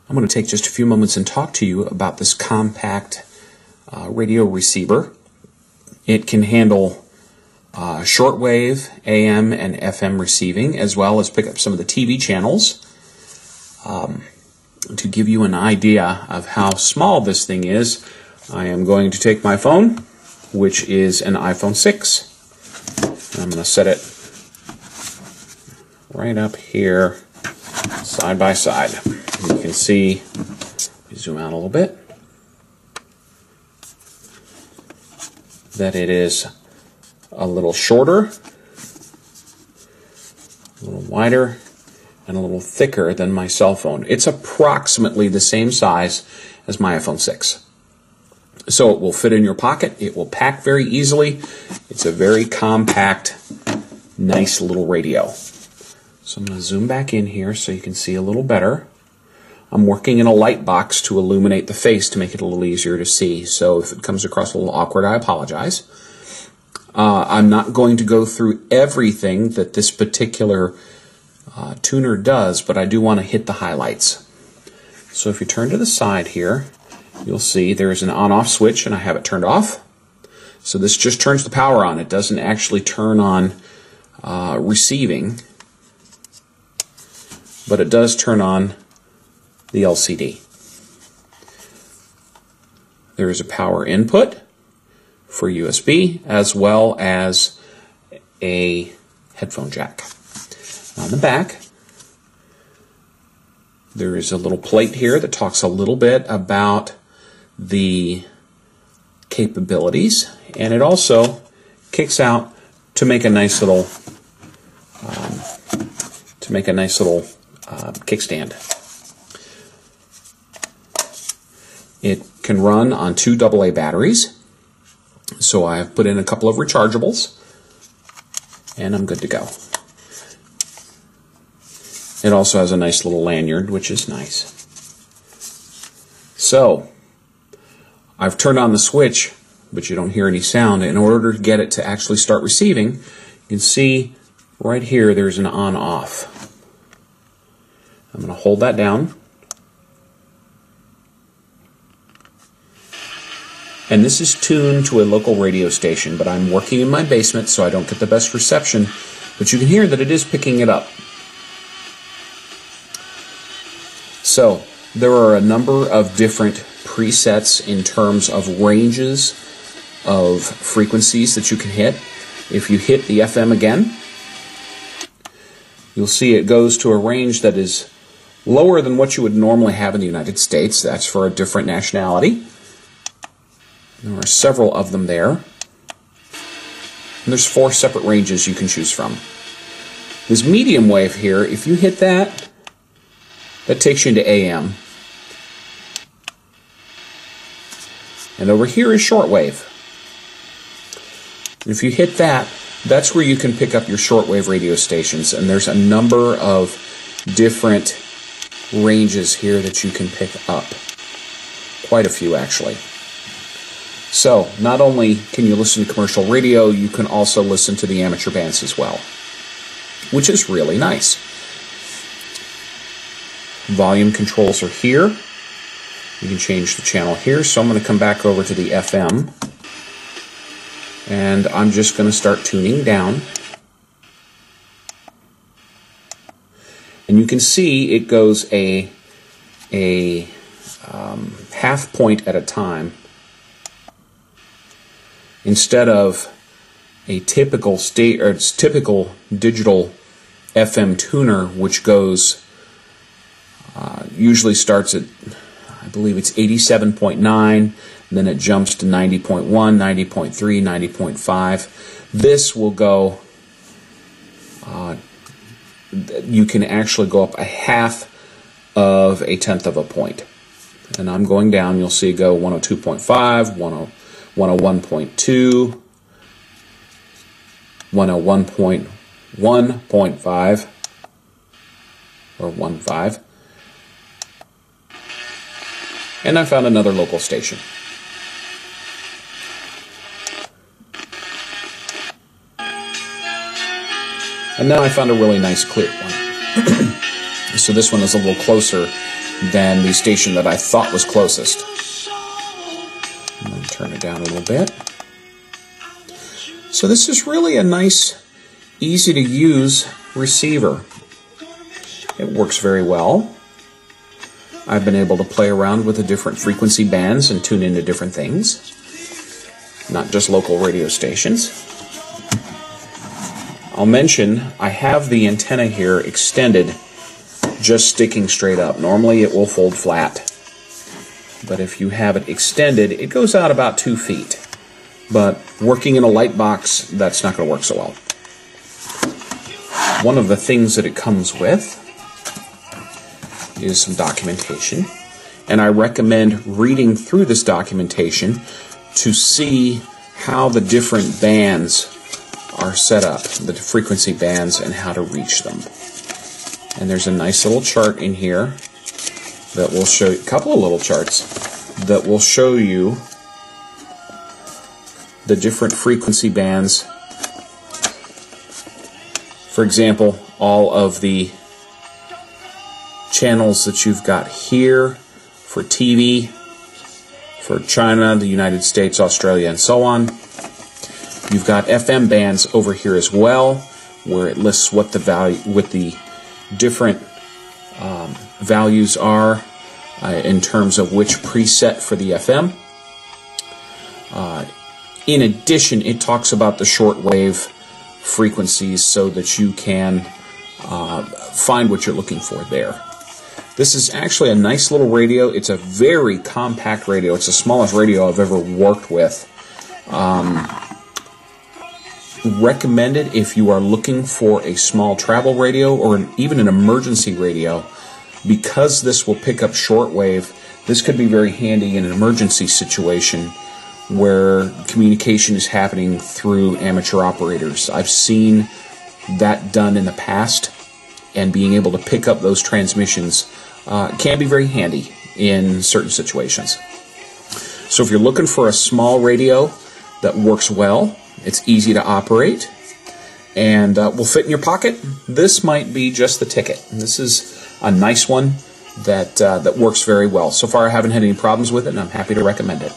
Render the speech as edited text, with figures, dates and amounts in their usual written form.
I'm going to take just a few moments and talk to you about this compact radio receiver. It can handle shortwave, AM, and FM receiving, as well as pick up some of the TV channels. To give you an idea of how small this thing is, I am going to take my phone, which is an iPhone 6. And I'm going to set it right up here, side by side. You can see, zoom out a little bit, that it is a little shorter, a little wider, and a little thicker than my cell phone. It's approximately the same size as my iPhone 6. So it will fit in your pocket. It will pack very easily. It's a very compact, nice little radio. So I'm going to zoom back in here so you can see a little better. I'm working in a light box to illuminate the face to make it a little easier to see. So if it comes across a little awkward, I apologize. I'm not going to go through everything that this particular tuner does, but I do want to hit the highlights. So if you turn to the side here, you'll see there's an on-off switch, and I have it turned off. So this just turns the power on. It doesn't actually turn on receiving, but it does turn on the LCD. There is a power input for USB, as well as a headphone jack. On the back, there is a little plate here that talks a little bit about the capabilities, and it also kicks out to make a nice little kickstand. It can run on 2 AA batteries, so I've put in a couple of rechargeables, and I'm good to go. It also has a nice little lanyard, which is nice. So, I've turned on the switch, but you don't hear any sound. In order to get it to actually start receiving, you can see right here there's an on-off. I'm going to hold that down. And this is tuned to a local radio station, but I'm working in my basement so I don't get the best reception. But you can hear that it is picking it up. So, there are a number of different presets in terms of ranges of frequencies that you can hit. If you hit the FM again, you'll see it goes to a range that is lower than what you would normally have in the United States. That's for a different nationality. There are several of them there. And there's 4 separate ranges you can choose from. This medium wave here, if you hit that, that takes you into AM. And over here is shortwave. If you hit that, that's where you can pick up your shortwave radio stations. And there's a number of different ranges here that you can pick up. Quite a few, actually. So, not only can you listen to commercial radio, you can also listen to the amateur bands as well, which is really nice. Volume controls are here. You can change the channel here, so I'm going to come back over to the FM, and I'm just going to start tuning down. And you can see it goes a half point at a time, instead of a typical typical digital FM tuner, which goes usually starts at, I believe it's 87.9, and then it jumps to 90.1, 90.3, 90.5. This will go, you can actually go up a half of a tenth of a point. And I'm going down, you'll see go 102.5, 101.2, 101.1.5, or 1.5. And I found another local station. And now I found a really nice clear one. So this one is a little closer than the station that I thought was closest. I'm going to turn it down a little bit. So this is really a nice, easy to use receiver. It works very well. I've been able to play around with the different frequency bands and tune into different things, not just local radio stations. I'll mention I have the antenna here extended, just sticking straight up. Normally it will fold flat, but if you have it extended, it goes out about 2 feet. But working in a light box, that's not going to work so well. One of the things that it comes with is some documentation, and I recommend reading through this documentation to see how the different bands are set up, the frequency bands, and how to reach them. And there's a nice little chart in here that will show you, a couple of little charts that will show you the different frequency bands. For example, all of the channels that you've got here for TV, for China, the United States, Australia, and so on. You've got FM bands over here as well, where it lists what the value, what the different values are in terms of which preset for the FM. In addition, it talks about the shortwave frequencies so that you can find what you're looking for there. This is actually a nice little radio. It's a very compact radio. It's the smallest radio I've ever worked with. Recommended if you are looking for a small travel radio or even an emergency radio, because this will pick up shortwave. This could be very handy in an emergency situation where communication is happening through amateur operators. I've seen that done in the past, and being able to pick up those transmissions can be very handy in certain situations. So if you're looking for a small radio that works well, it's easy to operate, and will fit in your pocket, this might be just the ticket. This is a nice one that works very well. So far I haven't had any problems with it, and I'm happy to recommend it.